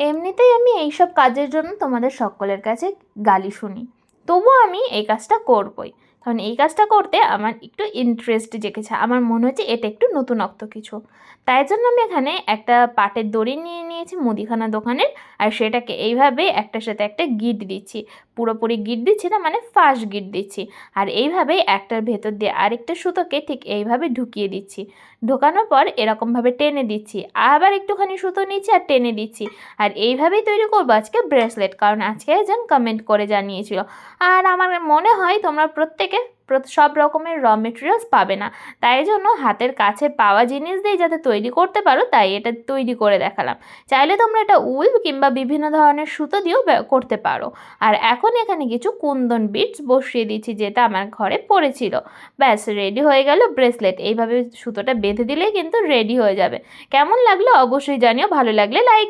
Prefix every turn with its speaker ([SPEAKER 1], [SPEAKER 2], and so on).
[SPEAKER 1] এমনিতেই আমি এইসব কাজের জন্য তোমাদের সকলের কাছে গালি শুনি, তবুও আমি এই কাজটা করবই। কারণ এই কাজটা করতে আমার একটু ইন্টারেস্ট জেগেছে, আমার মনে হচ্ছে এটা একটু নতুনত্ব কিছু। তাই জন্য আমি এখানে একটা পাটের দড়ি নিয়ে নিয়েছি মুদিখানা দোকানের, আর সেটাকে এইভাবে একটার সাথে একটা গিঁট দিচ্ছি। পুরোপুরি গিঁট দিচ্ছি না, মানে ফার্স্ট গিঁট দিচ্ছি। আর এইভাবেই একটার ভেতর দিয়ে আরেকটা সুতোকে ঠিক এইভাবে ঢুকিয়ে দিচ্ছি। ঢোকানোর পর এরকমভাবে টেনে দিচ্ছি, আবার একটুখানি সুতো নিচ্ছি আর টেনে দিচ্ছি। আর এইভাবেই তৈরি করবো আজকে ব্রেসলেট, কারণ আজকে একজন কমেন্ট করে জানিয়েছিল। আর আমার মনে হয় তোমরা প্রত্যেকে সব রকমের র মেটেরিয়ালস পাবে না, তাই জন্য হাতের কাছে পাওয়া জিনিস দিয়ে যাতে তৈরি করতে পারো, তাই এটা তৈরি করে দেখালাম। চাইলে তোমরা এটা উল কিংবা বিভিন্ন ধরনের সুতো দিয়েও করতে পারো। আর এখন এখানে কিছু কুন্দন বিটস বসিয়ে দিচ্ছি, যেটা আমার ঘরে পড়েছিল। ব্যাস রেডি হয়ে গেল ব্রেসলেট। এইভাবে সুতোটা বেঁধে দিলেই কিন্তু রেডি হয়ে যাবে। কেমন লাগলো অবশ্যই জানিও, ভালো লাগলে লাইক